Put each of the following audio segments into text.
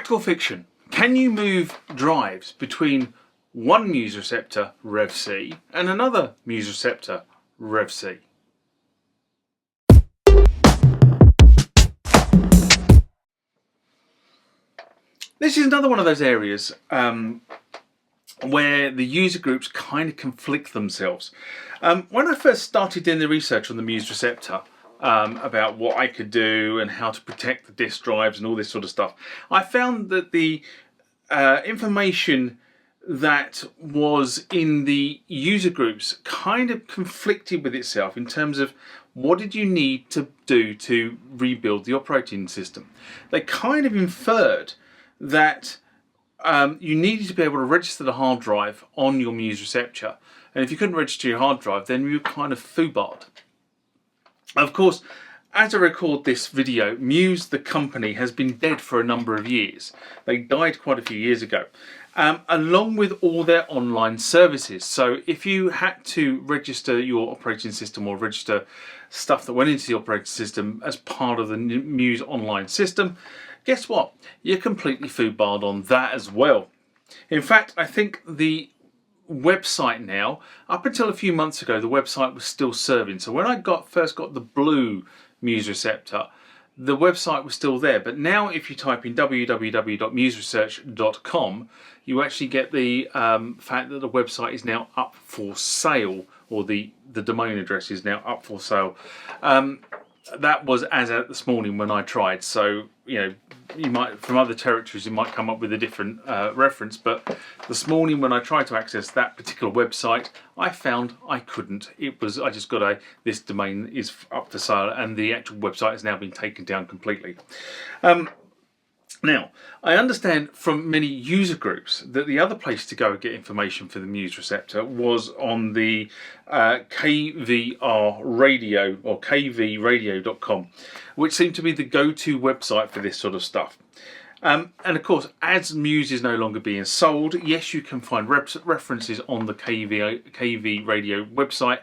Fact or fiction? Can you move drives between one MUSE Receptor Rev C and another MUSE Receptor Rev C? This is another one of those areas where the user groups kind of conflict themselves. When I first started doing the research on the MUSE Receptor, about what I could do and how to protect the disk drives and all this sort of stuff, I found that the information that was in the user groups kind of conflicted with itself in terms of what did you need to do to rebuild the operating system. They kind of inferred that you needed to be able to register the hard drive on your MUSE Receptor, and if you couldn't register your hard drive, then you were kind of foobarred. Of course, as I record this video, MUSE, the company, has been dead for a number of years. They died quite a few years ago, along with all their online services. So if you had to register your operating system or register stuff that went into the operating system as part of the MUSE online system, guess what? You're completely foobarred on that as well. In fact, I think the website now, up until a few months ago, the website was still serving. So when I first got the blue MUSE Receptor, the website was still there. But now if you type in www.museresearch.com, you actually get the fact that the website is now up for sale, or the domain address is now up for sale. That was as at this morning when I tried. So, you know, you might, from other territories, you might come up with a different reference. But this morning when I tried to access that particular website, I found I couldn't. It was, I just got this domain is up for sale, and the actual website has now been taken down completely. Now, I understand from many user groups that the other place to go and get information for the MUSE Receptor was on the KVR Radio, or kvradio.com, which seemed to be the go-to website for this sort of stuff. And of course, as MUSE is no longer being sold, yes, you can find references on the KV Radio website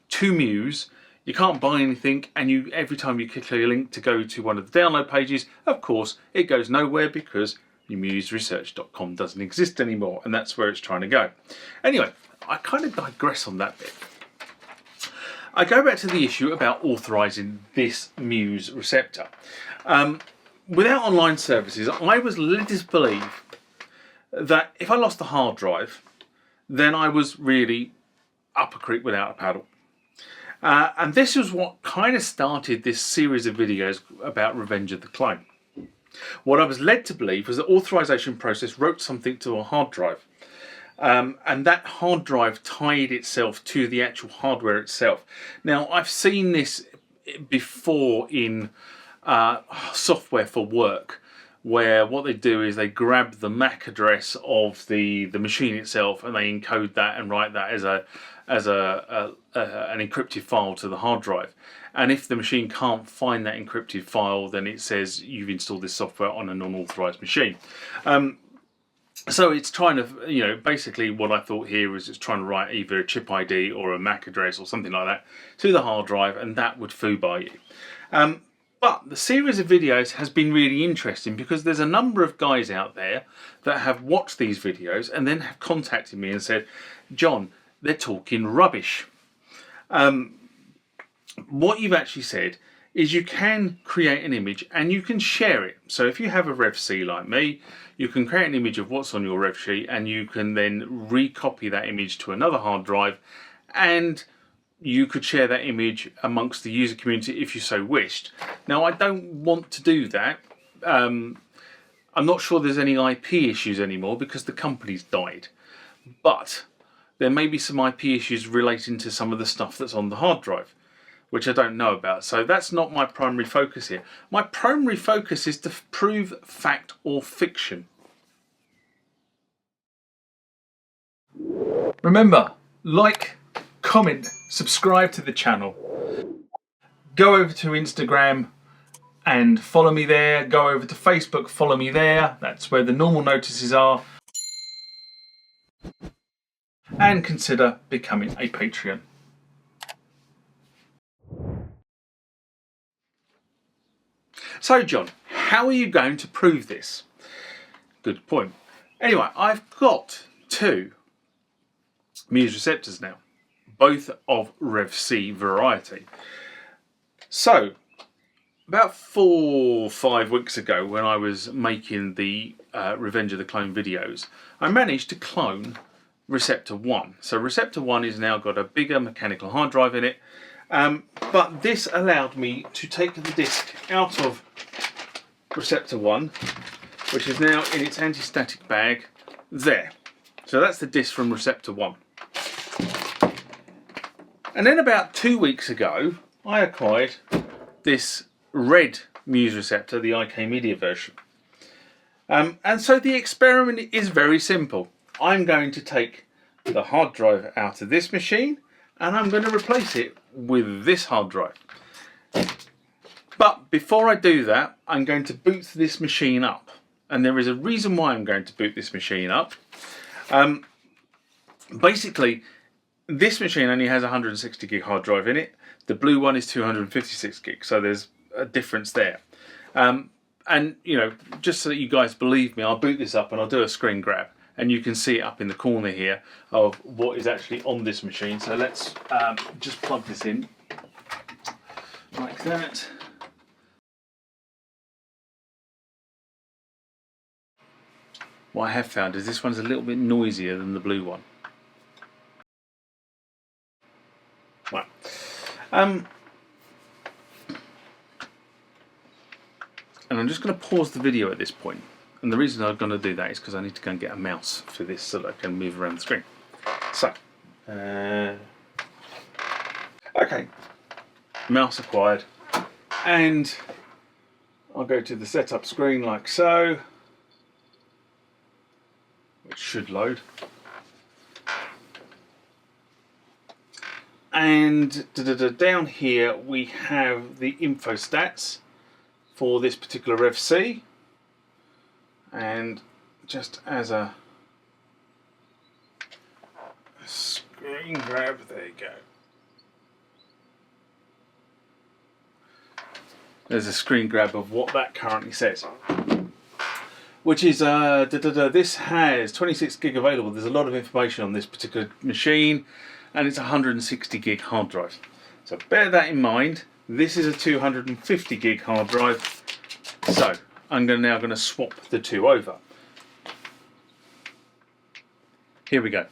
to MUSE. You can't buy anything, and every time you click a link to go to one of the download pages, of course, it goes nowhere because museresearch.com doesn't exist anymore, and that's where it's trying to go. Anyway, I kind of digress on that bit. I go back to the issue about authorizing this MUSE Receptor. Without online services, I was led to believe that if I lost the hard drive, then I was really up a creek without a paddle. And this was what kind of started this series of videos about Revenge of the Clone. What I was led to believe was the authorization process wrote something to a hard drive. And that hard drive tied itself to the actual hardware itself. Now, I've seen this before in software for work, where what they do is they grab the MAC address of the machine itself, and they encode that and write that as an encrypted file to the hard drive. And if the machine can't find that encrypted file, then it says you've installed this software on a non-authorized machine. So it's trying to, you know, basically what I thought here was it's trying to write either a chip ID or a MAC address or something like that to the hard drive, and that would foobar you. But the series of videos has been really interesting because there's a number of guys out there that have watched these videos and then have contacted me and said, John, they're talking rubbish. What you've actually said is you can create an image and you can share it. So if you have a Rev C like me, you can create an image of what's on your Rev sheet, and you can then recopy that image to another hard drive, and you could share that image amongst the user community if you so wished. Now, I don't want to do that. I'm not sure there's any IP issues anymore because the company's died. But there may be some IP issues relating to some of the stuff that's on the hard drive, which I don't know about. So that's not my primary focus here. My primary focus is to prove fact or fiction. Remember, like, comment, subscribe to the channel. Go over to Instagram and follow me there. Go over to Facebook, follow me there. That's where the normal notices are. And consider becoming a Patreon. So John, how are you going to prove this? Good point. Anyway, I've got two MUSE receptors now, both of Rev C variety. So, about 4 or 5 weeks ago, when I was making the Revenge of the Clone videos, I managed to clone Receptor 1. So Receptor 1 has now got a bigger mechanical hard drive in it, but this allowed me to take the disk out of Receptor 1, which is now in its anti-static bag there. So that's the disk from Receptor 1. And then about 2 weeks ago, I acquired this red MUSE receptor, the IK Media version. And so the experiment is very simple. I'm going to take the hard drive out of this machine and I'm going to replace it with this hard drive. But before I do that, I'm going to boot this machine up. And there is a reason why I'm going to boot this machine up. Basically, this machine only has a 160 gig hard drive in it. The blue one is 256 gig, so there's a difference there. And you know, just so that you guys believe me, I'll boot this up and I'll do a screen grab, and you can see it up in the corner here of what is actually on this machine. So let's just plug this in like that. What I have found is this one's a little bit noisier than the blue one. Right. And I'm just going to pause the video at this point. And the reason I'm going to do that is because I need to go and get a mouse for this so that I can move around the screen. So, okay, mouse acquired. And I'll go to the setup screen like so, which should load. And down here we have the info stats for this particular Rev C, and just as a screen grab, there you go. There's a screen grab of what that currently says, which is this has 26 gig available. There's a lot of information on this particular machine, and it's a 160 gig hard drive. So bear that in mind. This is a 250 gig hard drive. So I'm now going to swap the two over. Here we go.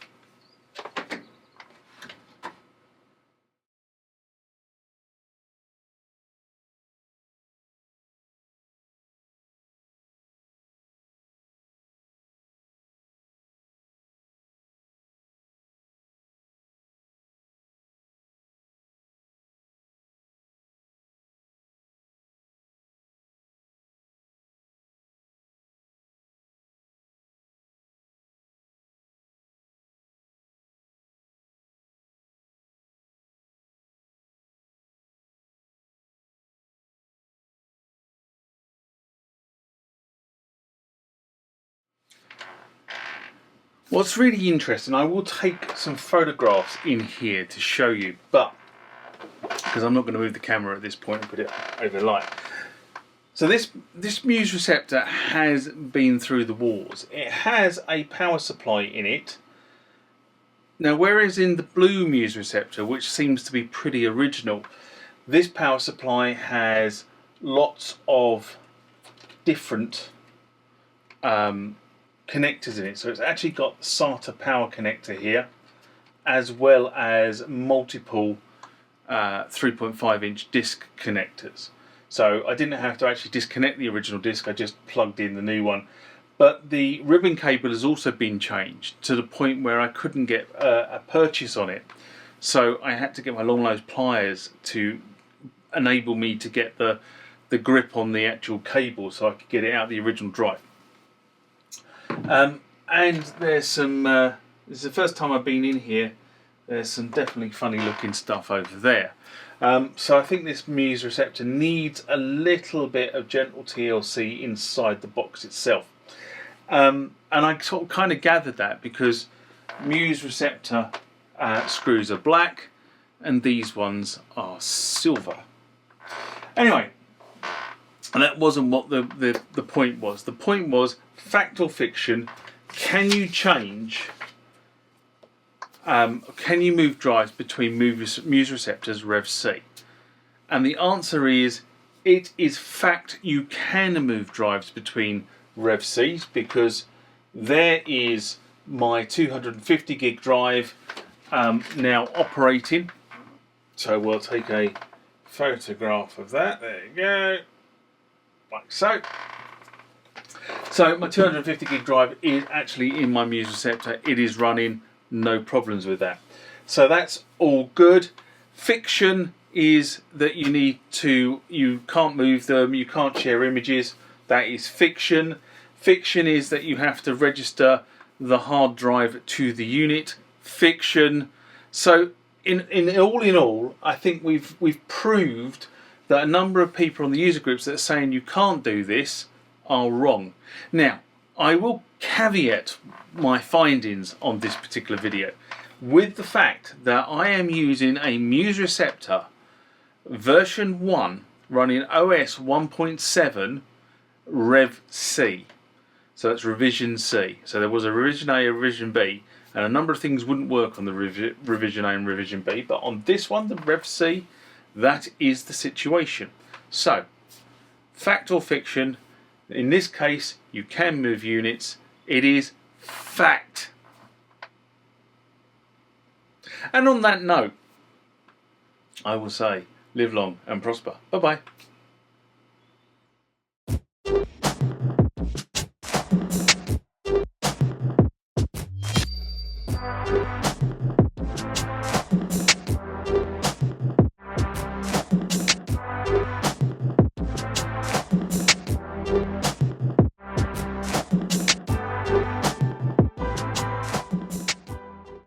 What's really interesting, I will take some photographs in here to show you, but because I'm not going to move the camera at this point and put it over light. So this MUSE receptor has been through the wars. It has a power supply in it. Now, whereas in the blue MUSE receptor, which seems to be pretty original, this power supply has lots of different connectors in it. So it's actually got the SATA power connector here, as well as multiple 3.5 inch disc connectors. So I didn't have to actually disconnect the original disc, I just plugged in the new one. But the ribbon cable has also been changed to the point where I couldn't get a purchase on it. So I had to get my long nose pliers to enable me to get the grip on the actual cable so I could get it out of the original drive. And there's some, this is the first time I've been in here, there's some definitely funny looking stuff over there. So I think this MUSE receptor needs a little bit of gentle TLC inside the box itself. And I sort of kind of gathered that because MUSE receptor screws are black and these ones are silver. Anyway, And that wasn't what the point was. The point was, fact or fiction, can you change, can you move drives between MUSE Receptors Rev C? And the answer is, it is fact you can move drives between Rev Cs, because there is my 250 gig drive now operating. So we'll take a photograph of that. There you go. Like so. So my 250 gig drive is actually in my MUSE Receptor. It is running, no problems with that. So that's all good. Fiction is that you can't move them, you can't share images. That is fiction. Fiction is that you have to register the hard drive to the unit. Fiction. So in all, I think we've proved that a number of people on the user groups that are saying you can't do this are wrong. Now, I will caveat my findings on this particular video with the fact that I am using a MUSE Receptor version 1 running OS 1.7 Rev C. So that's revision C. So there was a revision A, a revision B, and a number of things wouldn't work on the revision A and revision B, but on this one, the Rev C, that is the situation. So, fact or fiction, in this case, you can move units. It is fact. And on that note, I will say, live long and prosper. Bye-bye.